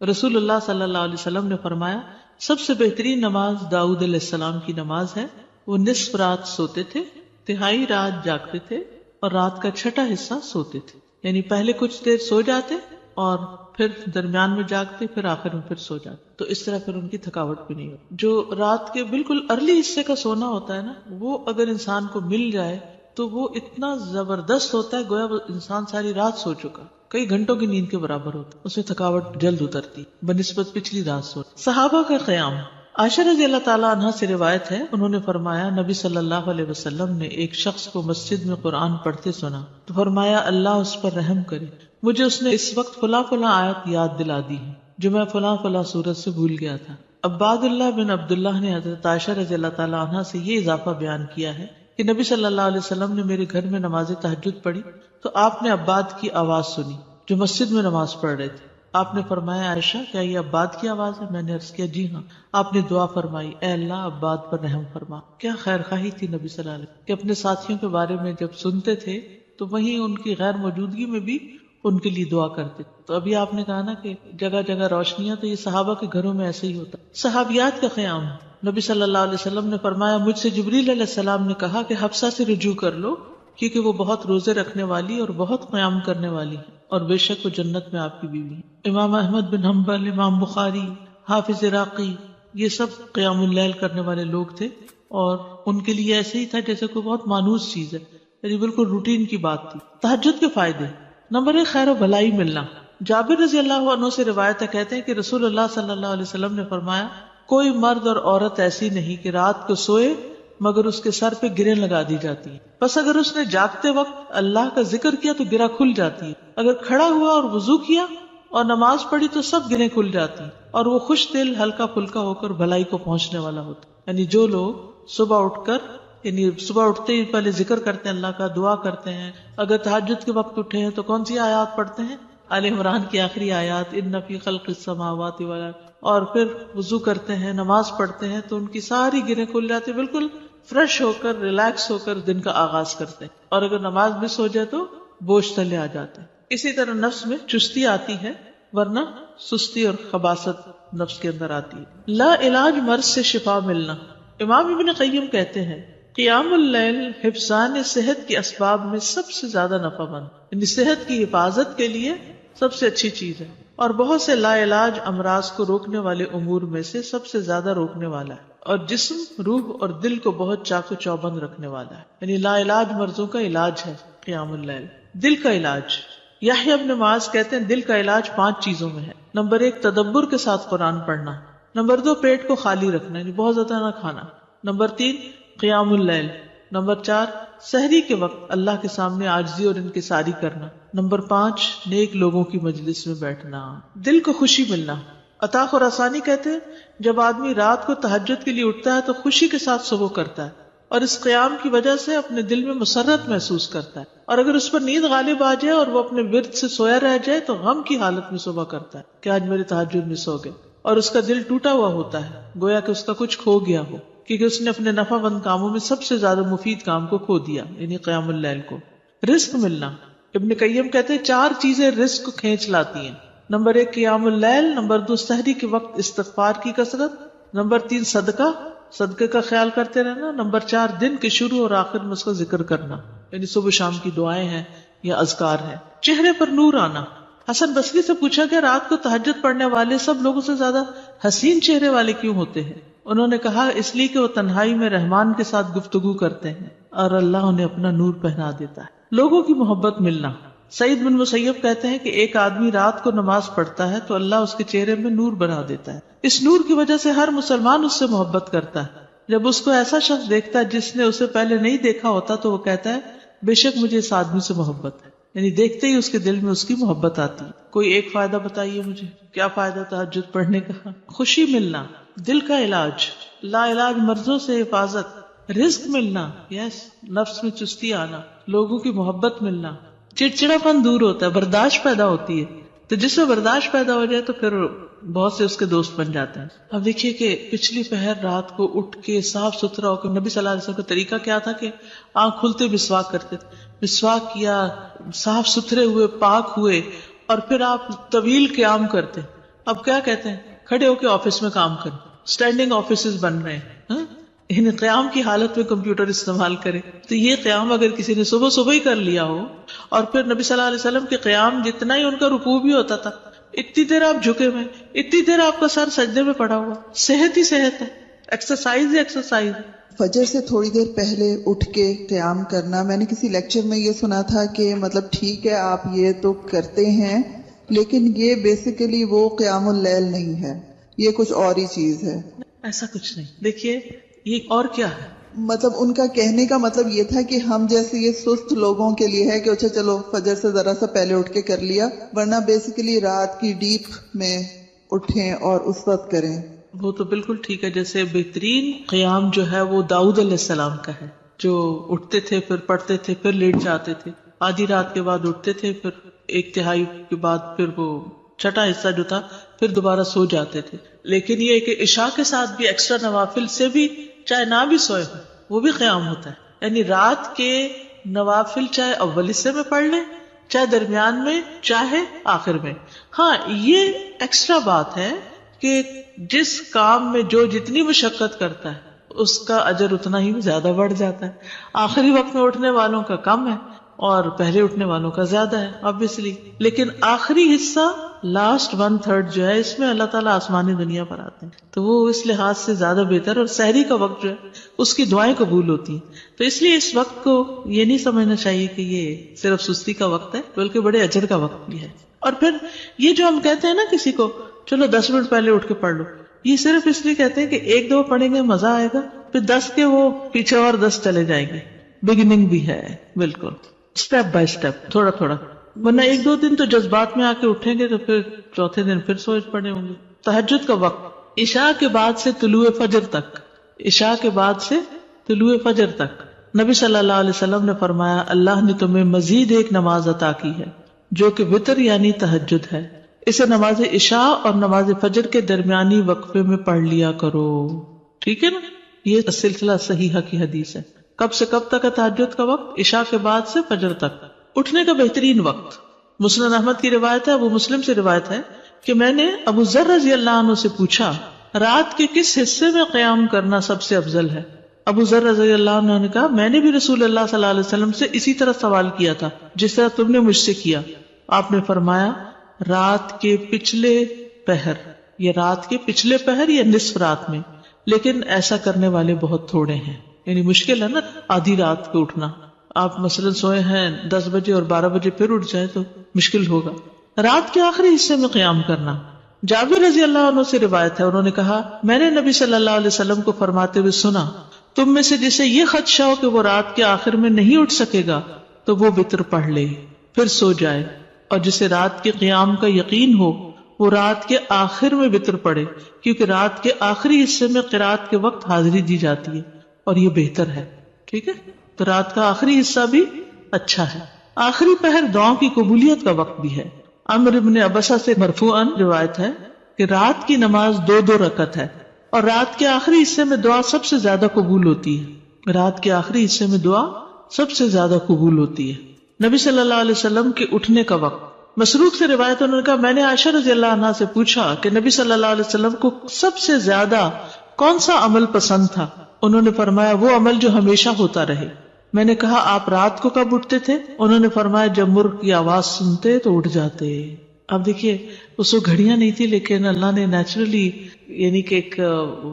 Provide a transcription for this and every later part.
رسول اللہ صلی اللہ علیہ وسلم نے فرمایا سب سے بہترین نماز داؤد علیہ السلام کی نماز ہے. وہ نصف رات سوتے تھے، تہائی رات جاگتے تھے اور رات کا چھٹا حصہ سوتے تھے. یعنی پہلے کچھ دیر سو جاتے اور پھر درمیان میں جاگتے، پھر آخر میں پھر سو جاتے. تو اس طرح پھر ان کی تھکاوٹ بھی نہیں ہوتی. جو رات کے بالکل ارلی حصے کا سونا ہوتا ہے نا، وہ اگر انسان کو مل جائے تو وہ اتنا زبردست ہوتا ہے گویا وہ انسان ساری رات سو چکا، کئی گھنٹوں کی نیند کے برابر ہوتا ہے. اس میں تھکاوٹ جلد اترتی بنسبت پچھلی رات سو. صحابہ کا قیام. عائشہ رضی اللہ تعالیٰ عنہ سے روایت ہے، انہوں نے فرمایا نبی صلی اللہ علیہ وسلم نے ایک شخص کو مسجد میں قرآن پڑھتے سنا تو فرمایا اللہ اس پر رحم کرے، مجھے اس نے اس وقت فلاں فلاں آیت یاد دلا دی ہے جو میں فلاں فلاں سورت سے بھول گیا تھا. عباد اللہ بن عبداللہ نے حضرت عائشہ رضی اللہ تعالیٰ عنہ سے یہ اضافہ بیان کیا ہے کہ نبی صلی اللہ علیہ وسلم نے میرے گھر میں نماز تہجد پڑھی تو آپ نے عباد کی آواز سنی جو مسجد میں نماز پڑھ رہے تھے. آپ نے فرمایا عائشہ کیا یہ عباد کی آواز ہے؟ میں نے عرض کیا جی ہاں. آپ نے دعا فرمائی اے اللہ عباد پر رحم فرما. کیا خیر خواہی تھی نبی صلی اللہ علیہ وسلم کہ اپنے ساتھیوں کے بارے میں جب سنتے تھے تو وہیں ان کی غیر موجودگی میں بھی ان کے لیے دعا کرتے. تو ابھی آپ نے کہا نا کہ جگہ جگہ روشنیاں، تو یہ صحابہ کے گھروں میں ایسے ہی ہوتا. صحابیات کا قیام. نبی صلی اللہ علیہ وسلم نے فرمایا مجھ سے جبریل علیہ السلام نے کہا کہ حفصہ سے رجوع کر لو کیونکہ وہ بہت روزے رکھنے والی اور بہت قیام کرنے والی ہے اور بے شک وہ جنت میں آپ کی بیوی ہے. امام احمد بن حنبل، امام بخاری، حافظ عراقی، یہ سب قیام اللیل کرنے والے لوگ تھے اور ان کے لیے ایسے ہی تھا جیسے کوئی بہت مانوس چیز ہے، یعنی بالکل روٹین کی بات تھی. تہجد کے فائدے. نمبر 1 خیر و بھلائی ملنا. جابر رضی اللہ عنہ سے روایت ہے، کہتے ہیں کہ رسول اللہ صلی اللہ علیہ وسلم نے فرمایا کوئی مرد اور عورت ایسی نہیں کہ رات کو سوئے مگر اس کے سر پہ گریں لگا دی جاتی ہیں. بس اگر اس نے جاگتے وقت اللہ کا ذکر کیا تو گرہ کھل جاتی ہے، اگر کھڑا ہوا اور وضو کیا اور نماز پڑھی تو سب گریں کھل جاتی ہیں اور وہ خوش دل ہلکا پھلکا ہو کر بھلائی کو پہنچنے والا ہوتا. یعنی جو لوگ صبح اٹھ کر صبح اٹھتے ہی پہلے ذکر کرتے ہیں، اللہ کا دعا کرتے ہیں، اگر تہجد کے وقت اٹھے ہیں تو کون سی آیات پڑھتے ہیں؟ آل عمران کی آخری آیات ان فی خلق السماوات والارض، اور پھر وضو کرتے ہیں، نماز پڑھتے ہیں تو ان کی ساری گریں کھل جاتی، بالکل فریش ہو کر ریلیکس ہو کر دن کا آغاز کرتے ہیں. اور اگر نماز مس ہو جائے تو بوجھ تلے آ جاتے ہیں. اسی طرح نفس میں چستی آتی ہے ورنہ سستی اور خباثت نفس کے اندر آتی ہے. لا علاج مرض سے شفا ملنا. امام ابن قیم کہتے ہیں قیام اللیل حفظان صحت کے اسباب میں سب سے زیادہ نفع مند، یعنی صحت کی حفاظت کے لیے سب سے اچھی چیز ہے اور بہت سے لا علاج امراض کو روکنے والے امور میں سے سب سے زیادہ روکنے والا ہے اور جسم، روح اور دل کو بہت چاق و چوبند رکھنے والا ہے. یعنی لا علاج مرضوں کا علاج ہے قیام اللیل. دل کا علاج. یحییٰ ابن معاذ کہتے ہیں دل کا علاج 5 چیزوں میں ہے. نمبر 1 تدبر کے ساتھ قرآن پڑھنا. نمبر 2 پیٹ کو خالی رکھنا، یعنی بہت زیادہ نہ کھانا. نمبر 3 قیام اللیل. نمبر 4 سحری کے وقت اللہ کے سامنے عاجزی اور انکساری کرنا. نمبر 5 نیک لوگوں کی مجلس میں بیٹھنا. دل کو خوشی ملنا. عطا خراسانی کہتے ہیں جب آدمی رات کو تہجد کے لیے اٹھتا ہے تو خوشی کے ساتھ صبح کرتا ہے اور اس قیام کی وجہ سے اپنے دل میں مسرت محسوس کرتا ہے، اور اگر اس پر نیند غالب آ جائے اور وہ اپنے ورد سے سویا رہ جائے تو غم کی حالت میں صبح کرتا ہے کہ آج میرے تہجد مس ہو گئے، اور اس کا دل ٹوٹا ہوا ہوتا ہے گویا کہ اس کا کچھ کھو گیا ہو، کیونکہ اس نے اپنے نفع مند کاموں میں سب سے زیادہ مفید کام کو کھو دیا، یعنی قیام اللیل کو. رزق ملنا. ابن قیم کہتے ہیں 4 چیزیں رزق کو کھینچ لاتی ہیں. نمبر 1 قیام اللیل. نمبر 2 سحری کے وقت استغفار کی کثرت. نمبر 3 صدقے کا خیال کرتے رہنا. نمبر 4 دن کے شروع اور آخر میں اس کا ذکر کرنا، یعنی صبح شام کی دعائیں ہیں یا اذکار ہیں. چہرے پر نور آنا. حسن بصری سے پوچھا گیا رات کو تہجد پڑھنے والے سب لوگوں سے زیادہ حسین چہرے والے کیوں ہوتے ہیں؟ انہوں نے کہا اس لیے کہ وہ تنہائی میں رحمان کے ساتھ گفتگو کرتے ہیں اور اللہ انہیں اپنا نور پہنا دیتا ہے. لوگوں کی محبت ملنا. سعید بن مسیب کہتے ہیں کہ ایک آدمی رات کو نماز پڑھتا ہے تو اللہ اس کے چہرے میں نور بنا دیتا ہے. اس نور کی وجہ سے ہر مسلمان اس سے محبت کرتا ہے. جب اس کو ایسا شخص دیکھتا ہے جس نے اسے پہلے نہیں دیکھا ہوتا تو وہ کہتا ہے بے شک مجھے اس آدمی سے محبت ہے، یعنی دیکھتے ہی اس کے دل میں اس کی محبت آتی ہے. کوئی ایک فائدہ بتائیے مجھے، کیا فائدہ تہجد پڑھنے کا؟ خوشی ملنا. دل کا علاج. لا علاج مرضوں سے حفاظت. رزق ملنا. یس. نفس میں چستی آنا. لوگوں کی محبت ملنا. چڑچڑا پن دور ہوتا ہے، برداشت پیدا ہوتی ہے. تو جس میں برداشت پیدا ہو جائے تو پھر بہت سے اس کے دوست بن جاتے ہیں. اب دیکھیے کہ پچھلی پہر رات کو اٹھ کے صاف ستھرا ہو کے نبی صلی اللہ علیہ وسلم کا طریقہ کیا تھا کہ آنکھ کھلتے مسواک کرتے تھے. مسواک کیا، صاف ستھرے ہوئے، پاک ہوئے، اور پھر آپ طویل قیام کرتے. اب کیا کہتے ہیں، کھڑے ہو کے آفس میں کام کریں، اسٹینڈنگ آفیسز بن رہے ہیں، ہاں؟ یعنی قیام کی حالت میں کمپیوٹر استعمال کرے. تو یہ قیام اگر کسی نے صبح صبح ہی کر لیا ہو، اور پھر نبی صلی اللہ علیہ وسلم کے قیام جتنا ہی ان کا رکوع بھی ہوتا تھا، اتنی دیر آپ جھکے ہوئے، اتنی دیر آپ کا سر سجدے میں پڑا ہوا، صحت ہی صحت ہے، ایکسرسائز ہی ایکسرسائز. فجر سے تھوڑی دیر پہلے اٹھ کے قیام کرنا، میں نے کسی لیکچر میں یہ سنا تھا کہ مطلب ٹھیک ہے آپ یہ تو کرتے ہیں، لیکن یہ بیسیکلی وہ قیام اللیل نہیں ہے، یہ کچھ اور ہی چیز ہے. ایسا کچھ نہیں. دیکھیے یہ اور کیا ہے، مطلب ان کا کہنے کا مطلب یہ تھا کہ ہم جیسے یہ سست لوگوں کے لیے ہے کہ اچھا چلو فجر سے ذرا سا پہلے اٹھ کے کر لیا، ورنہ بیسیکلی رات کی ڈیپ میں اٹھیں اور اس وقت کریں. وہ تو بالکل ٹھیک ہے. جیسے بہترین قیام جو ہے وہ داؤد علیہ السلام کا ہے، جو اٹھتے تھے پھر پڑھتے تھے پھر لیٹ جاتے تھے، آدھی رات کے بعد اٹھتے تھے پھر ایک تہائی کے بعد پھر وہ چھٹا حصہ جو تھا پھر دوبارہ سو جاتے تھے. لیکن یہ کہ عشاء کے ساتھ بھی ایکسٹرا نوافل سے بھی چاہے نہ بھی سوئے ہوں وہ بھی قیام ہوتا ہے. یعنی رات کے نوافل چاہے اول حصے میں پڑھ لیں، چاہے درمیان میں، چاہے آخر میں. ہاں یہ ایکسٹرا بات ہے کہ جس کام میں جو جتنی مشقت کرتا ہے اس کا اجر اتنا ہی زیادہ بڑھ جاتا ہے. آخری وقت میں اٹھنے والوں کا کم ہے اور پہلے اٹھنے والوں کا زیادہ ہے obviously. لیکن آخری حصہ لاسٹ 1/3 جو ہے اس میں اللہ تعالیٰ آسمانی دنیا پر آتے ہیں، تو وہ اس لحاظ سے زیادہ بہتر. اور سحری کا وقت جو ہے اس کی دعائیں قبول ہوتی ہیں. تو اس لیے اس وقت کو یہ نہیں سمجھنا چاہیے کہ یہ صرف سستی کا وقت ہے، بلکہ بڑے اجر کا وقت بھی ہے. اور پھر یہ جو ہم کہتے ہیں نا کسی کو چلو 10 منٹ پہلے اٹھ کے پڑھ لو، یہ صرف اس لیے کہتے ہیں کہ ایک دو پڑھیں گے مزہ آئے گا، پھر 10 کے وہ پیچھے اور 10 چلے جائیں گے. بگننگ بھی ہے بالکل، اسٹیپ بائی اسٹیپ، تھوڑا تھوڑا. ورنہ ایک دو دن تو جذبات میں آ کے اٹھیں گے تو پھر چوتھے دن پھر سوچ پڑے ہوں گے. تہجد کا وقت عشاء کے بعد سے طلوع فجر تک، عشاء کے بعد سے طلوع فجر تک نبی صلی اللہ علیہ وسلم نے فرمایا اللہ نے تمہیں مزید ایک نماز عطا کی ہے جو کہ وتر یعنی تہجد ہے، اسے نماز عشاء اور نماز فجر کے درمیانی وقفے میں پڑھ لیا کرو. ٹھیک ہے نا، یہ سلسلہ صحیحہ کی حدیث ہے. کب سے کب تک ہے تہجد کا وقت؟ عشاء کے بعد سے فجر تک. اٹھنے کا بہترین وقت مسند احمد کی روایت ہے، ابو مسلم سے روایت ہے کہ میں نے ابو ذر رضی اللہ عنہ سے پوچھا رات کے کس حصے میں قیام کرنا سب سے افضل ہے؟ ابو ذر رضی اللہ عنہ نے کہا میں نے بھی رسول اللہ صلی اللہ علیہ وسلم سے اسی طرح سوال کیا تھا جس طرح تم نے مجھ سے کیا. آپ نے فرمایا رات کے پچھلے پہر، یا رات کے پچھلے پہر یا نصف رات میں، لیکن ایسا کرنے والے بہت تھوڑے ہیں. یعنی مشکل ہے نا آدھی رات کو اٹھنا. آپ مثلا سوئے ہیں 10 بجے اور 12 بجے پھر اٹھ جائے تو مشکل ہوگا. رات کے آخری حصے میں قیام کرنا. جابر رضی اللہ عنہ سے روایت ہے، انہوں نے کہا میں نے نبی صلی اللہ علیہ وسلم کو فرماتے ہوئے سنا تم میں سے جسے یہ خدشہ ہو کہ وہ رات کے آخر میں نہیں اٹھ سکے گا تو وہ وتر پڑھ لے پھر سو جائے، اور جسے رات کے قیام کا یقین ہو وہ رات کے آخر میں وتر پڑھے، کیونکہ رات کے آخری حصے میں قرات کے وقت حاضری دی جاتی ہے اور یہ بہتر ہے. ٹھیک ہے، تو رات کا آخری حصہ بھی اچھا ہے. آخری پہر دعاؤں کی قبولیت کا وقت بھی ہے. عمرو بن ابسہ سے مرفوعاً روایت ہے کہ رات کی نماز 2 رکعت ہے اور رات کے آخری حصے میں دعا سب سے زیادہ قبول ہوتی ہے. رات کے آخری حصے میں دعا سب سے زیادہ قبول ہوتی ہے. نبی صلی اللہ علیہ وسلم کے اٹھنے کا وقت. مسروق سے روایت انہوں نے کہا میں نے عائشہ رضی اللہ عنہا سے پوچھا کہ نبی صلی اللہ علیہ وسلم کو سب سے زیادہ کون سا عمل پسند تھا؟ انہوں نے فرمایا وہ عمل جو ہمیشہ ہوتا رہے. میں نے کہا آپ رات کو کب اٹھتے تھے؟ انہوں نے فرمایا جب مرغ کی آواز سنتے تو اٹھ جاتے. اب دیکھیے اس کو گھڑیاں نہیں تھی، لیکن اللہ نے نیچرلی یعنی کہ ایک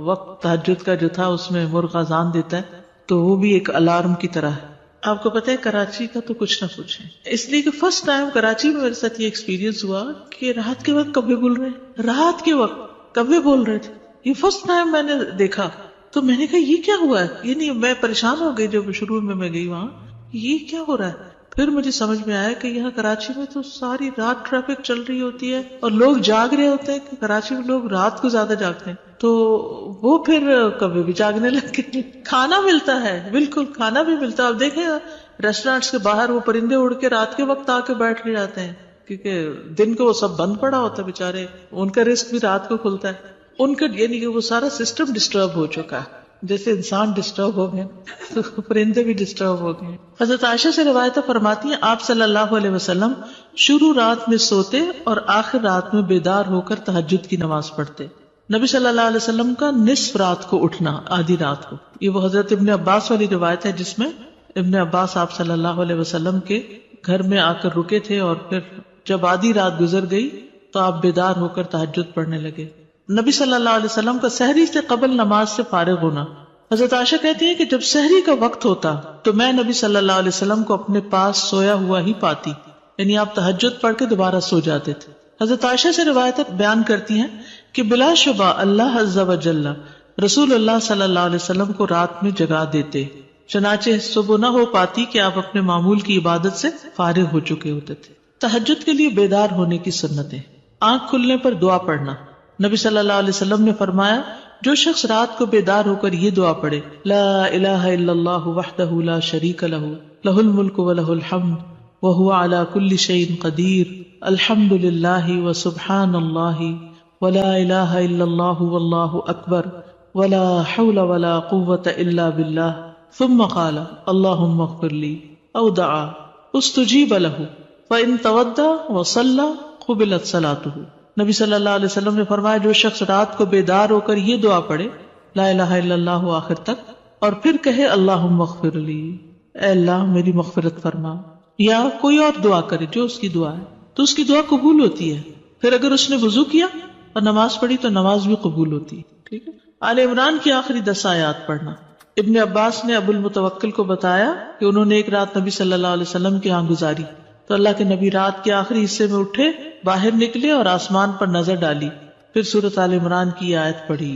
وقت تہجد کا جو تھا اس میں مرغ اذان دیتا ہے تو وہ بھی ایک الارم کی طرح ہے. آپ کو پتہ ہے کراچی کا تو کچھ نہ پوچھیں، اس لیے کہ فرسٹ ٹائم کراچی میں میرے ساتھ یہ ایکسپیرینس ہوا کہ رات کے وقت کبھی بول رہے ہیں، رات کے وقت کبھی بول رہے تھے. یہ فرسٹ ٹائم میں نے دیکھا تو میں نے کہا یہ کیا ہوا ہے. یعنی میں پریشان ہو گئی جب شروع میں گئی وہاں، یہ کیا ہو رہا ہے. پھر مجھے سمجھ میں آیا کہ یہاں کراچی میں تو ساری رات ٹریفک چل رہی ہوتی ہے اور لوگ جاگ رہے ہوتے ہیں کہ کراچی میں لوگ رات کو زیادہ جاگتے ہیں، تو وہ پھر کبھی بھی جاگنے لگے. کھانا ملتا ہے، بالکل کھانا بھی ملتا ہے. اب دیکھیں ریسٹورینٹس کے باہر وہ پرندے اڑ کے رات کے وقت آ کے بیٹھ لے جاتے ہیں کیونکہ دن کو وہ سب بند پڑا ہوتا ہے بیچارے، ان کا رزق بھی رات کو کھلتا ہے. ان کا یعنی کہ وہ سارا سسٹم ڈسٹرب ہو چکا ہے. جیسے انسان ڈسٹرب ہو گئے تو پرندے بھی ڈسٹرب ہو گئے. حضرت عائشہ سے روایت فرماتی ہیں آپ صلی اللہ علیہ وسلم شروع رات میں سوتے اور آخر رات میں بیدار ہو کر تہجد کی نماز پڑھتے. نبی صلی اللہ علیہ وسلم کا نصف رات کو اٹھنا، آدھی رات کو، یہ وہ حضرت ابن عباس والی روایت ہے جس میں ابن عباس آپ صلی اللہ علیہ وسلم کے گھر میں آ کر رکے تھے اور پھر جب آدھی رات گزر گئی تو آپ بیدار ہو کر تہجد پڑھنے لگے. نبی صلی اللہ علیہ وسلم کا سحری سے قبل نماز سے فارغ ہونا. حضرت عائشہ کہتی ہیں کہ جب سحری کا وقت ہوتا تو میں نبی صلی اللہ علیہ وسلم کو اپنے پاس سویا ہوا ہی پاتی، یعنی آپ تہجد پڑھ کے دوبارہ سو جاتے تھے. حضرت عائشہ سے روایت بیان کرتی ہیں کہ بلا شبہ اللہ عز و جل رسول اللہ صلی اللہ علیہ وسلم کو رات میں جگا دیتے، چنانچہ صبح نہ ہو پاتی کہ آپ اپنے معمول کی عبادت سے فارغ ہو چکے ہوتے تھے. تہجد کے لیے بیدار ہونے کی سنتیں. آنکھ کھلنے پر دعا پڑھنا. نبی صلی اللہ علیہ وسلم نے فرمایا جو شخص رات کو بیدار ہو کر یہ دعا پڑھے لا الہ الا اللہ وحدہ لا شریک لہ لہ الملک ولہ الحمد وہو علی کل شیء قدیر الحمد للہ وسبحان اللہ ولا الہ الا اللہ واللہ اکبر ولا حول ولا قوة الا باللہ ثم قال اللہم اغفر لی او دعا استجیب لہ فإن تودع وصلى قبلت صلاته. نبی صلی اللہ علیہ وسلم نے فرمایا جو شخص رات کو بیدار ہو کر یہ دعا پڑھے لا الہ الا اللہ آخر تک اور پھر کہے اللہم اغفر لی، اے اللہ میری مغفرت فرما، یا کوئی اور دعا کرے جو اس کی دعا ہے تو اس کی دعا قبول ہوتی ہے. پھر اگر اس نے وضو کیا اور نماز پڑھی تو نماز بھی قبول ہوتی ہے. ٹھیک ہے. آل عمران کی آخری 10 آیات پڑھنا. ابن عباس نے ابو المتوکل کو بتایا کہ انہوں نے ایک رات نبی صلی اللہ علیہ وسلم کے ہاں گزاری تو اللہ کے نبی رات کے آخری حصے میں اٹھے، باہر نکلے اور آسمان پر نظر ڈالی، پھر سورۃ آل عمران کی آیت پڑھی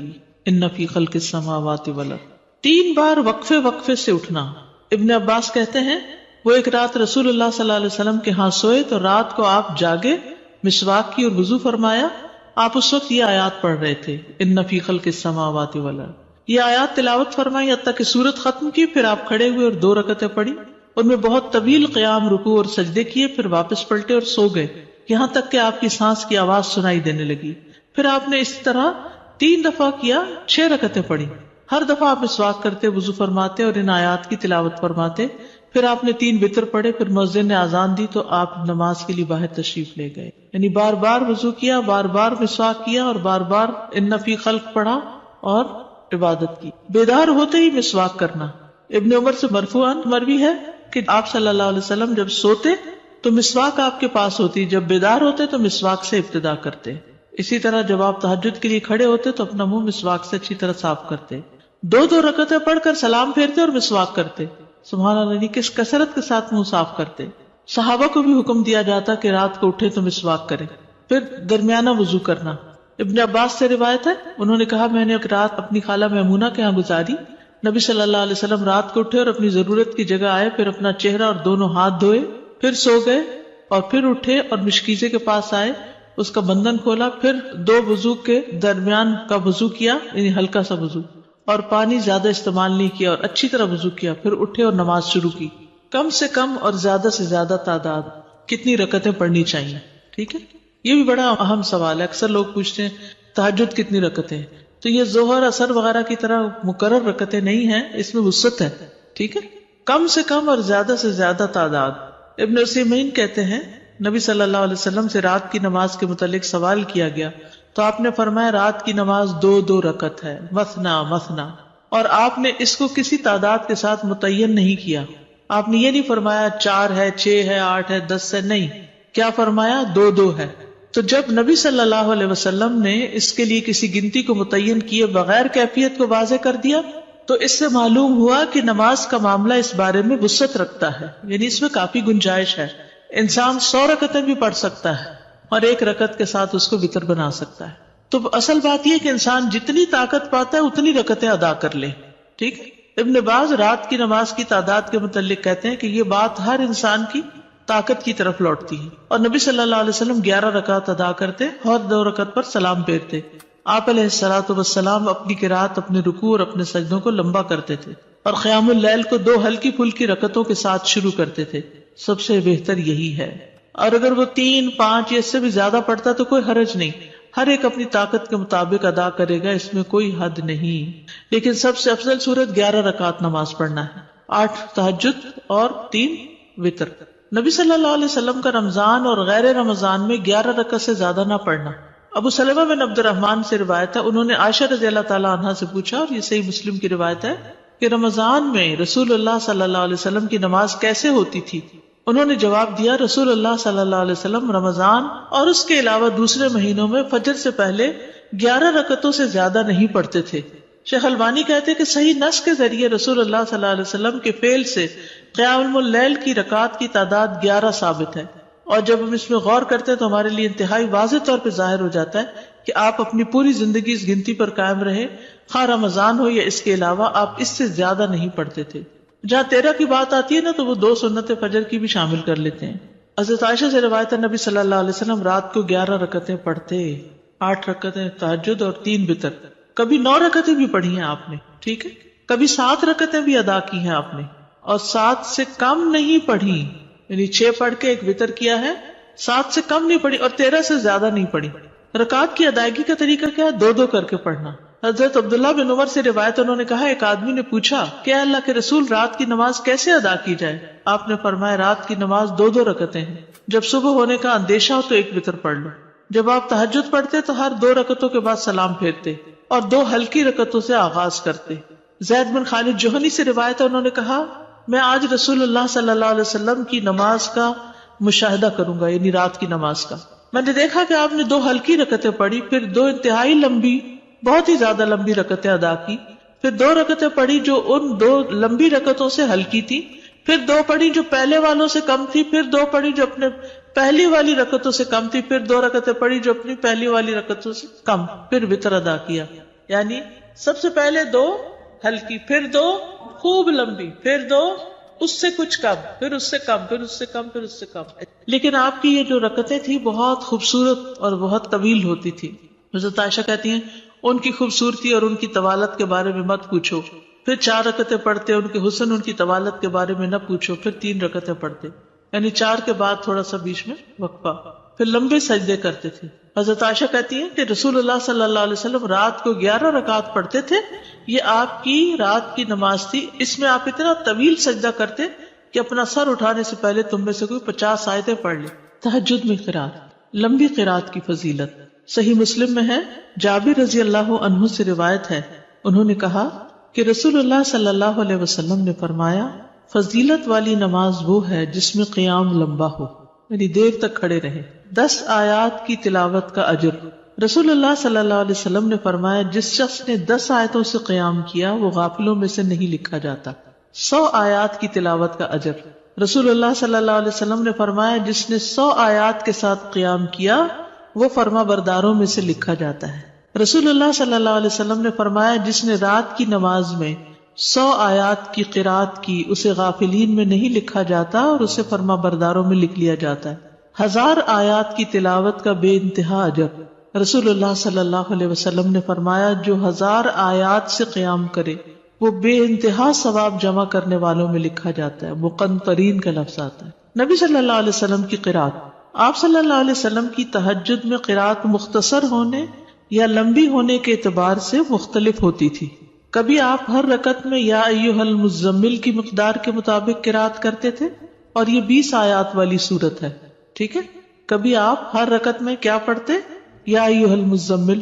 ان فی خلق السماوات والارض. 3 بار وقفے سے اٹھنا. ابن عباس کہتے ہیں وہ ایک رات رسول اللہ صلی اللہ علیہ وسلم کے ہاں سوئے تو رات کو آپ جاگے، مسواک کی اور وضو فرمایا. آپ اس وقت یہ آیات پڑھ رہے تھے ان فی خلق السماوات والارض. یہ آیات تلاوت فرمائی حتیٰ کہ سورت ختم کی، پھر آپ کھڑے ہوئے اور 2 رکعتیں پڑھی، ان میں بہت طویل قیام، رکوع اور سجدے کیے، پھر واپس پلٹے اور سو گئے یہاں تک کہ آپ کی سانس کی آواز سنائی دینے لگی. پھر آپ نے اس طرح 3 دفعہ کیا، 6 رکعتیں پڑھی. ہر دفعہ آپ مسواک کرتے، وضو فرماتے اور ان آیات کی تلاوت فرماتے. پھر آپ نے 3 وتر پڑھے، پھر مؤذن نے اذان دی تو آپ نماز کے لیے باہر تشریف لے گئے. یعنی بار بار وضو کیا، بار بار مسواک کیا اور بار بار ان فی خلق پڑھا اور عبادت کی. بیدار ہوتے ہی مسواک کرنا. ابن عمر سے مرفوعاً مروی ہے کہ آپ صلی اللہ علیہ وسلم جب سوتے تو مسواک آپ کے پاس ہوتی، جب بیدار ہوتے تو مسواک سے ابتدا کرتے. اسی طرح جب آپ تہجد کے لیے کھڑے ہوتے تو اپنا منہ مسواک سے اچھی طرح صاف کرتے. 2 رکعتیں پڑھ کر سلام پھیرتے اور مسواک کرتے. سبحان اللہ، کس کثرت کے ساتھ منہ صاف کرتے. صحابہ کو بھی حکم دیا جاتا کہ رات کو اٹھے تو مسواک کرے. پھر درمیانہ وضو کرنا. ابن عباس سے روایت ہے انہوں نے کہا میں نے ایک رات اپنی خالہ میمونہ کے ہاں گزاری. نبی صلی اللہ علیہ وسلم رات کو اٹھے اور اپنی ضرورت کی جگہ آئے، پھر اپنا چہرہ اور دونوں ہاتھ دھوئے، پھر سو گئے اور پھر اٹھے اور مشکیزے کے پاس آئے، اس کا بندھن کھولا، پھر 2 وضو کے درمیان کا وضو کیا، یعنی ہلکا سا وضو، اور پانی زیادہ استعمال نہیں کیا اور اچھی طرح وضو کیا. پھر اٹھے اور نماز شروع کی. کم سے کم اور زیادہ سے زیادہ تعداد کتنی رکعتیں پڑھنی چاہیے؟ ٹھیک ہے. یہ بھی بڑا اہم سوال ہے. اکثر لوگ پوچھتے ہیں تہجد کتنی رکعتیں ہیں، تو یہ ظہر اثر وغیرہ کی طرح مقرر رکعتیں نہیں ہیں، اس میں وسعت ہے. ٹھیک ہے. کم سے کم اور زیادہ سے زیادہ تعداد. ابن عثیمین کہتے ہیں نبی صلی اللہ علیہ وسلم سے رات کی نماز کے متعلق سوال کیا گیا تو آپ نے فرمایا رات کی نماز 2 رکعت ہے، مثنا مثنا، اور آپ نے اس کو کسی تعداد کے ساتھ متعین نہیں کیا. آپ نے یہ نہیں فرمایا 4 ہے، 6 ہے، 8 ہے، 10 ہے، نہیں. کیا فرمایا؟ 2 ہے. تو جب نبی صلی اللہ علیہ وسلم نے اس کے لیے کسی گنتی کو متعین کیے بغیر کیفیت کو واضح کر دیا تو اس سے معلوم ہوا کہ نماز کا معاملہ اس بارے میں وسعت رکھتا ہے، یعنی اس میں کافی گنجائش ہے. انسان 100 رکعتیں بھی پڑھ سکتا ہے اور 1 رکعت کے ساتھ اس کو وتر بنا سکتا ہے. تو اصل بات یہ کہ انسان جتنی طاقت پاتا ہے اتنی رکعتیں ادا کر لے. ٹھیک. ابن باز رات کی نماز کی تعداد کے متعلق کہتے ہیں کہ یہ بات ہر انسان کی طاقت کی طرف لوٹتی ہے، اور نبی صلی اللہ علیہ وسلم 11 رکعت ادا کرتے اور 2 رکعت پر سلام پھیرتے. آپ علیہ الصلوۃ والسلام اپنی قرات، اپنے رکوع اور اپنے سجدوں کو لمبا کرتے تھے اور قیام اللیل کو 2 ہلکی پھلکی رکعتوں کے ساتھ شروع کرتے تھے. سب سے بہتر یہی ہے. اور اگر وہ 3، 5 یا اس سے بھی زیادہ پڑھتا تو کوئی حرج نہیں. ہر ایک اپنی طاقت کے مطابق ادا کرے گا، اس میں کوئی حد نہیں. لیکن سب سے افضل صورت 11 رکعت نماز پڑھنا ہے، 8 تہجد اور 3 وتر. نبی صلی اللہ علیہ وسلم کا رمضان اور غیر رمضان میں 11 رکعت سے زیادہ نہ پڑھنا. ابو سلمہ بن عبد الرحمن سے روایت ہے، انہوں نے عائشہ رضی اللہ تعالی عنہا سے پوچھا، اور یہ صحیح مسلم کی روایت ہے، کہ رمضان میں رسول اللہ صلی اللہ علیہ وسلم کی نماز کیسے ہوتی تھی؟ انہوں نے جواب دیا، رسول اللہ صلی اللہ علیہ وسلم رمضان اور اس کے علاوہ دوسرے مہینوں میں فجر سے پہلے 11 رکعتوں سے زیادہ نہیں پڑھتے تھے. شیخ البانی کہتے کہ صحیح نص کے ذریعے رسول اللہ صلی اللہ علیہ وسلم کے فعل سے قیام اللیل کی رکعات کی تعداد 11 ثابت ہے، اور جب ہم اس میں غور کرتے ہیں تو ہمارے لیے انتہائی واضح طور پہ ظاہر ہو جاتا ہے کہ آپ اپنی پوری زندگی اس گنتی پر قائم رہے، خواہ رمضان ہو یا اس کے علاوہ، آپ اس سے زیادہ نہیں پڑھتے تھے. جہاں 13 کی بات آتی ہے نا تو وہ 2 سنت فجر کی بھی شامل کر لیتے ہیں. حضرت عائشہ سے روایت ہے، نبی صلی اللہ علیہ وسلم رات کو 11 رکعتیں پڑھتے، 8 رکعتیں تہجد اور 3 وتر. کبھی 9 رکعتیں بھی پڑھی ہیں آپ نے، ٹھیک ہے، کبھی 7 رکعتیں بھی ادا کی ہیں آپ نے، اور 7 سے کم نہیں پڑھی، یعنی 6 پڑھ کے 1 وتر کیا ہے، 7 سے کم نہیں پڑھی اور 13 سے زیادہ نہیں پڑھی. رکعات کی ادائیگی کا طریقہ کیا ہے؟ 2 کر کے پڑھنا. حضرت عبداللہ بن عمر سے روایت، انہوں نے کہا، ایک آدمی نے پوچھا کہ اللہ کے رسول رات کی نماز کیسے ادا کی جائے؟ آپ نے فرمایا، رات کی نماز 2 رکعتیں ہیں، جب صبح ہونے کا اندیشہ ہو تو 1 وتر پڑھ لو. جب آپ تہجد پڑھتے تو ہر 2 رکعتوں کے بعد سلام پھیرتے اور 2 ہلکی رکعتوں سے آغاز کرتے. زید بن خالد جوہنی سے روایت ہے، انہوں نے کہا، میں آج رسول اللہ صلی اللہ علیہ وسلم کی نماز کا مشاہدہ کروں گا، یعنی رات کی نماز کا. میں نے دیکھا کہ آپ نے 2 ہلکی رکعتیں پڑھی، پھر 2 انتہائی لمبی، بہت ہی زیادہ لمبی رکعتیں ادا کی، پھر 2 رکعتیں پڑھی جو ان 2 لمبی رکعتوں سے ہلکی تھی، پھر 2 پڑھی جو پہلے والوں سے کم تھی، پھر 2 پڑھی جو اپنے پہلی والی رکعتوں سے کم تھی، پھر 2 رکعتیں پڑھی جو اپنی پہلی والی رکعتوں سے کم، پھر وتر ادا کیا. یعنی سب سے پہلے 2 ہلکی، پھر 2 خوب لمبی، پھر 2 اس سے کچھ کم، پھر اس سے کم، پھر اس سے کم، پھر اس سے کم. لیکن آپ کی یہ جو رکعتیں تھی بہت خوبصورت اور بہت طویل ہوتی تھی. حضرت عائشہ کہتی ہیں، ان کی خوبصورتی اور ان کی طوالت کے بارے میں مت پوچھو. پھر 4 رکعتیں پڑھتے، ان کے حسن، ان کی طوالت کے بارے میں نہ پوچھو. پھر 3 رکعتیں پڑھتے، یعنی 4 کے بعد تھوڑا سا بیچ میں وقفہ، پھر لمبے سجدے کرتے تھے. حضرت عائشہ کہتی ہیں کہ رسول اللہ صلی اللہ علیہ وسلم رات کو 11 رکعات پڑھتے تھے، یہ آپ کی رات کی نماز تھی. اس میں آپ اتنا طویل سجدہ کرتے کہ اپنا سر اٹھانے سے پہلے تم میں سے کوئی 50 آیتیں پڑھ لے. تہجد میں قرات، لمبی قرات کی فضیلت صحیح مسلم میں ہے. جابر رضی اللہ عنہ سے روایت ہے، انہوں نے کہا کہ رسول اللہ صلی اللہ علیہ وسلم نے فرمایا، فضیلت والی نماز وہ ہے جس میں قیام لمبا ہو، یعنی دیر تک کھڑے رہے. 10 آیات کی تلاوت کا اجر. رسول اللہ صلی اللہ علیہ وسلم نے فرمایا، جس شخص نے 10 آیتوں سے قیام کیا وہ غافلوں میں سے نہیں لکھا جاتا. 100 آیات کی تلاوت کا اجر. رسول اللہ صلی اللہ علیہ وسلم نے فرمایا، جس نے 100 آیات کے ساتھ قیام کیا وہ فرما برداروں میں سے لکھا جاتا ہے. رسول اللہ صلی اللہ علیہ وسلم نے فرمایا، جس نے رات کی نماز میں 100 آیات کی قرات کی اسے غافلین میں نہیں لکھا جاتا اور اسے فرما برداروں میں لکھ لیا جاتا ہے. 1000 آیات کی تلاوت کا بے انتہا اجر. رسول اللہ صلی اللہ علیہ وسلم نے فرمایا، جو 1000 آیات سے قیام کرے وہ بے انتہا ثواب جمع کرنے والوں میں لکھا جاتا ہے. مقنطرین کا لفظ آتا ہے. نبی صلی اللہ علیہ وسلم کی قرات. آپ صلی اللہ علیہ وسلم کی تہجد میں قرات مختصر ہونے یا لمبی ہونے کے اعتبار سے مختلف ہوتی تھی. کبھی آپ ہر رکعت میں یا ایھا المزمل کی مقدار کے مطابق قرات کرتے تھے، اور یہ 20 آیات والی سورت ہے، ٹھیک ہے. کبھی آپ ہر رکعت میں کیا پڑھتے؟ یا ایھا المزمل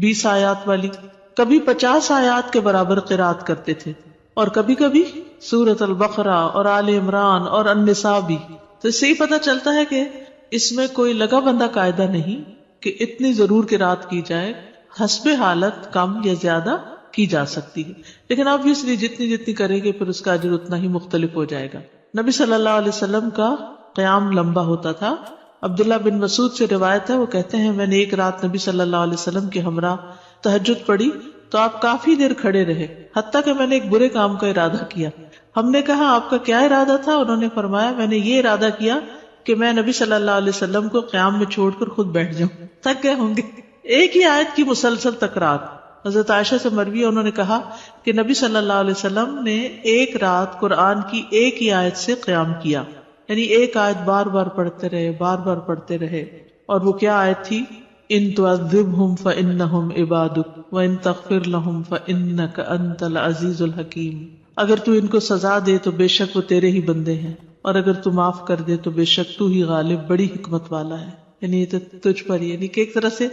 20 آیات والی. کبھی 50 آیات کے برابر قرات کرتے تھے، اور کبھی کبھی سورۃ البقرہ اور آل عمران اور النساء بھی. تو اس سے ہی پتہ چلتا ہے کہ اس میں کوئی لگا بندہ قاعدہ نہیں کہ اتنی ضرور قرات کی جائے، حسب حالت کم یا زیادہ کی جا سکتی ہے. لیکن obviously جتنی کریں گے پھر اس کا اجر اتنا ہی مختلف ہو جائے گا. نبی صلی اللہ علیہ وسلم کا قیام لمبا ہوتا تھا. عبداللہ بن مسعود سے روایت ہے، وہ کہتے ہیں، میں نے ایک رات نبی صلی اللہ علیہ وسلم کے ہمراہ تہجد پڑھی تو آپ کافی دیر کھڑے رہے، حتیٰ کہ میں نے ایک برے کام کا ارادہ کیا. ہم نے کہا، آپ کا کیا ارادہ تھا؟ انہوں نے فرمایا، میں نے یہ ارادہ کیا کہ میں نبی صلی اللہ علیہ وسلم کو قیام میں چھوڑ کر خود بیٹھ جاؤں. تھک گئے ہوں گے. ایک ہی آیت کی مسلسل تکرار. حضرت عائشہ سے مروی ہے، انہوں نے کہا کہ نبی صلی اللہ علیہ وسلم نے ایک رات قرآن کی ایک ہی آیت سے قیام کیا، یعنی ایک آیت بار بار پڑھتے رہے، بار بار پڑھتے رہے. اور وہ کیا آیت تھی؟ ان تعذبهم فانہم عبادک وان تغفر لهم فانک انت العزیز الحکیم. اگر تو ان کو سزا دے تو بے شک وہ تیرے ہی بندے ہیں، اور اگر تو معاف کر دے تو بے شک تو ہی غالب بڑی حکمت والا ہے. یعنی یہ تو تجھ پر، یعنی کہ ایک طرح سے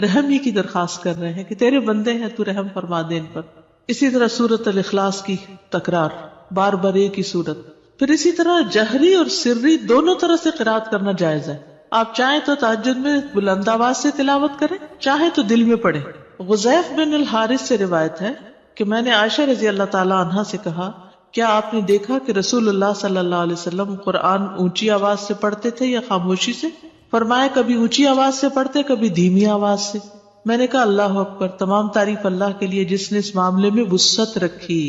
رحم ہی کی درخواست کر رہے ہیں کہ تیرے بندے ہیں، تو رحم فرما دے ان پر. اسی طرح سورۃ الاخلاص کی تکرار، بار بار ایک ہی سورت. پھر اسی طرح جہری اور سری دونوں طرح سے قرات کرنا جائز ہے. آپ چاہیں تو تہجد میں بلند آواز سے تلاوت کریں، چاہیں تو دل میں پڑھیں. غزیف بن الحارث سے روایت ہے کہ میں نے عائشہ رضی اللہ تعالی عنہا سے کہا، کیا آپ نے دیکھا کہ رسول اللہ صلی اللہ علیہ وسلم قرآن اونچی آواز سے پڑھتے تھے یا خاموشی سے؟ فرمایا کبھی اونچی آواز سے پڑھتے، کبھی دھیمی آواز سے. میں نے کہا اللہ اکبر، تمام تعریف اللہ کے لیے جس نے اس معاملے میں وسعت رکھی.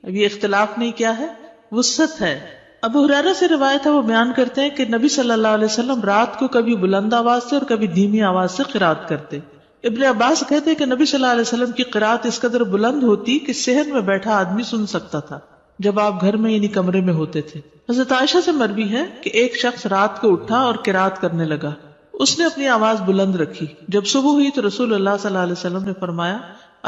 اب یہ اختلاف نہیں، کیا ہے؟ وسعت ہے. ابو ہریرہ سے روایت ہے، وہ بیان کرتے ہیں کہ نبی صلی اللہ علیہ وسلم رات کو کبھی بلند آواز سے اور کبھی دھیمی آواز سے قرات کرتے. ابن عباس کہتے ہیں کہ نبی صلی اللہ علیہ وسلم کی قرات اس قدر بلند ہوتی کہ صحن میں بیٹھا آدمی سن سکتا تھا جب آپ گھر میں یعنی کمرے میں ہوتے تھے. حضرت عائشہ سے مروی ہے کہ ایک شخص رات کو اٹھا اور قرات کرنے لگا. اس نے اپنی آواز بلند رکھی. جب صبح ہوئی تو رسول اللہ صلی اللہ علیہ وسلم نے فرمایا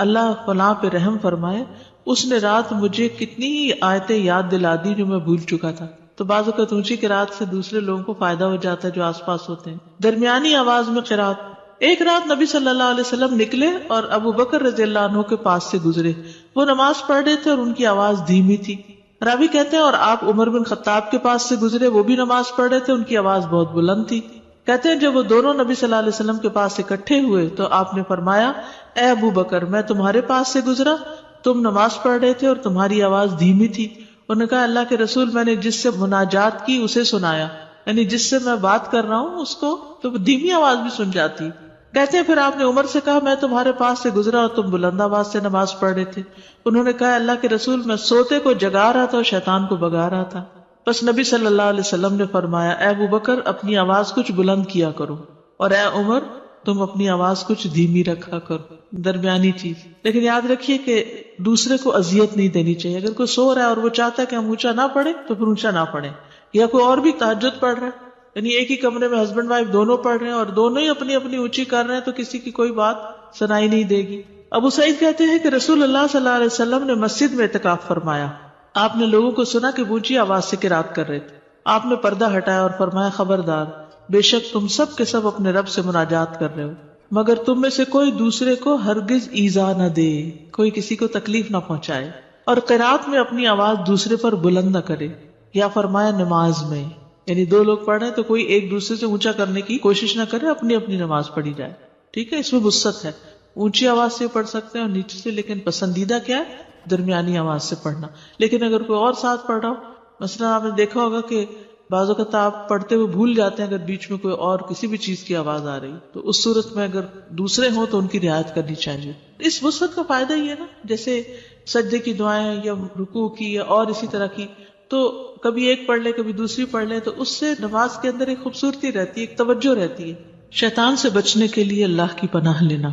اللہ فلاں پہ رحم فرمائے، اس نے رات مجھے کتنی ہی آیتیں یاد دلا دی جو میں بھول چکا تھا. تو بعض اوقات اونچی قرات سے دوسرے لوگوں کو فائدہ ہو جاتا ہے جو آس پاس ہوتے ہیں. درمیانی آواز میں قرات. ایک رات نبی صلی اللہ علیہ وسلم نکلے اور ابو بکر رضی اللہ عنہ کے پاس سے گزرے. وہ نماز پڑھ رہے تھے اور ان کی آواز دھیمی تھی. راوی کہتے ہیں اور آپ عمر بن خطاب کے پاس سے گزرے، وہ بھی نماز پڑھ رہے تھے، ان کی آواز بہت بلند تھی. کہتے ہیں جب وہ دونوں نبی صلی اللہ علیہ وسلم کے پاس اکٹھے ہوئے تو آپ نے فرمایا اے ابو بکر، میں تمہارے پاس سے گزرا، تم نماز پڑھ رہے تھے اور تمہاری آواز دھیمی تھی. انہوں نے کہا اللہ کے رسول، میں نے جس سے مناجات کی اسے سنایا، یعنی جس سے میں بات کر رہا ہوں اس کو تو دھیمی آواز بھی سن جاتی. کہتے ہیں پھر آپ نے عمر سے کہا میں تمہارے پاس سے گزرا اور تم بلند آواز سے نماز پڑھ رہے تھے. انہوں نے کہا اللہ کے رسول، میں سوتے کو جگا رہا تھا اور شیطان کو بگا رہا تھا. بس نبی صلی اللہ علیہ وسلم نے فرمایا اے ابو بکر، اپنی آواز کچھ بلند کیا کرو، اور اے عمر، تم اپنی آواز کچھ دھیمی رکھا کرو، درمیانی چیز. لیکن یاد رکھیے کہ دوسرے کو اذیت نہیں دینی چاہیے. اگر کوئی سو رہا ہے اور وہ چاہتا ہے کہ ہم اونچا نہ پڑھیں تو پھر اونچا نہ پڑھیں. یا کوئی اور بھی تہجد پڑھ رہا ہے، یعنی ایک ہی کمرے میں ہسبینڈ وائف دونوں پڑھ رہے ہیں اور دونوں ہی اپنی اپنی اونچی کر رہے ہیں تو کسی کی کوئی بات سنائی نہیں دے گی. ابو سعید کہتے ہیں کہ رسول اللہ صلی اللہ علیہ وسلم نے مسجد میں اعتکاف فرمایا. آپ نے لوگوں کو سنا کہ اونچی آواز سے قرات کر رہے تھے. آپ نے پردہ ہٹایا اور فرمایا خبردار، بے شک تم سب کے سب اپنے رب سے مناجات کر رہے ہو، مگر تم میں سے کوئی دوسرے کو ہرگز ایذا نہ دے، کوئی کسی کو تکلیف نہ پہنچائے، اور قرات میں اپنی آواز دوسرے پر بلند نہ کرے. یا فرمایا نماز میں، یعنی دو لوگ پڑھ رہے ہیں تو کوئی ایک دوسرے سے اونچا کرنے کی کوشش نہ کرے، اپنی اپنی نماز پڑھی جائے. ٹھیک ہے، اس میں وسعت ہے. اونچی آواز سے پڑھ سکتے ہیں اور نیچے سے، لیکن پسندیدہ کیا ہے؟ درمیانی آواز سے پڑھنا. لیکن اگر کوئی اور ساتھ پڑھ رہا ہو، مثلا آپ نے دیکھا ہوگا کہ بعض اوقات آپ پڑھتے ہوئے بھول جاتے ہیں اگر بیچ میں کوئی اور کسی بھی چیز کی آواز آ رہی تو اس صورت میں اگر دوسرے ہوں تو ان کی رعایت کرنی چاہیے. اس وسعت کا فائدہ یہ ہے نا، جیسے سجدے کی دعائیں یا رکوع کی یا اور اسی طرح کی، تو کبھی ایک پڑھ لے کبھی دوسری پڑھ لے تو اس سے نماز کے اندر ایک خوبصورتی رہتی ہے، ایک توجہ رہتی ہے. شیطان سے بچنے کے لیے اللہ کی پناہ لینا.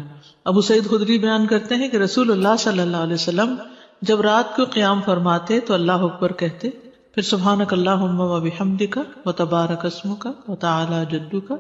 ابو سعید خدری بیان کرتے ہیں کہ رسول اللہ صلی اللہ علیہ وسلم جب رات کو قیام فرماتے تو اللہ اکبر کہتے، پھر سبحانک اللہم و بحمدک و تبارک اسمک و تعالی جدک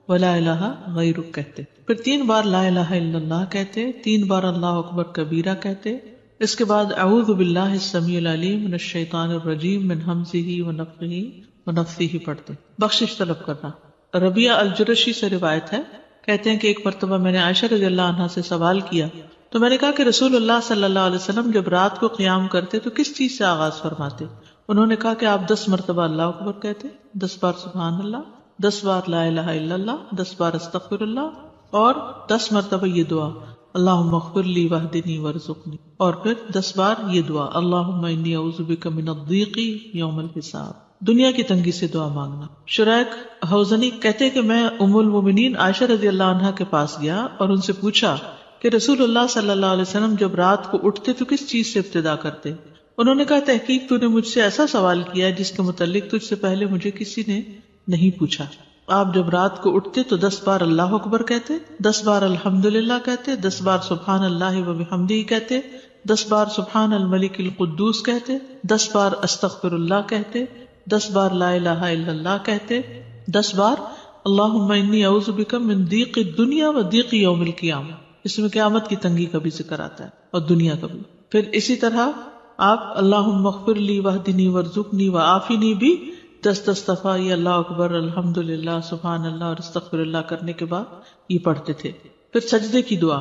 و لا الہ غیرک کہتے، پھر 3 بار لا الہ الا اللہ کہتے، 3 بار اللہ اکبر کبیرہ کہتے. اس کے بعد اعوذ باللہ السمیع العلیم من الشیطان الرجیم من ہمزہ ونفخہ ونفثہ پڑھتے. بخشش طلب کرنا. ربیعہ الجرشی سے روایت ہے، کہتے ہیں کہ ایک مرتبہ میں نے عائشہ رضی اللہ عنہا سے سوال کیا تو میں نے کہا کہ رسول اللہ صلی اللہ علیہ وسلم جب رات کو قیام کرتے تو کس چیز سے آغاز فرماتے؟ انہوں نے کہا کہ آپ 10 مرتبہ اللہ اکبر کہتے، 10 بار سبحان اللہ، 10 بار لا الہ الا اللہ، 10 بار استغفر اللہ، اور 10 مرتبہ یہ دعا اللہم اغفر لی واہدنی وارزقنی، اور پھر 10 بار یہ دعا اللہم انی اعوذ بک من الضیق یوم الحساب، دنیا کی تنگی سے دعا مانگنا. شریک حوزنی کہتے کہ میں ام المومنین عائشہ رضی اللہ عنہا کے پاس گیا اور ان سے پوچھا کہ رسول اللہ صلی اللہ علیہ وسلم جب رات کو اٹھتے تو کس چیز سے ابتدا کرتے؟ انہوں نے کہا تحقیق تو نے مجھ سے ایسا سوال کیا جس کے متعلق تجھ سے پہلے مجھے کسی نے نہیں پوچھا. آپ جب رات کو اٹھتے تو 10 بار اللہ اکبر کہتے، 10 بار الحمدللہ کہتے، 10 بار سبحان اللہ و بحمدہ کہتے، 10 بار سبحان الملک القدوس کہتے، 10 بار استغفر اللہ کہتے، 10 بار لا الہ الا اللہ کہتے، 10 بار اللہم انی اعوذ بک من ضیق الدنیا و ضیق یوم القیامہ، اس میں قیامت کی تنگی کا بھی ذکر آتا ہے اور دنیا کا بھی. پھر اسی طرح آپ اللہم اغفر لی واہدنی وارزقنی وعافنی بھی 10 دفعہ یہ اللہ اکبر الحمدللہ سبحان اللہ اور استغفر اللہ کرنے کے بعد یہ پڑھتے تھے. پھر سجدے کی دعا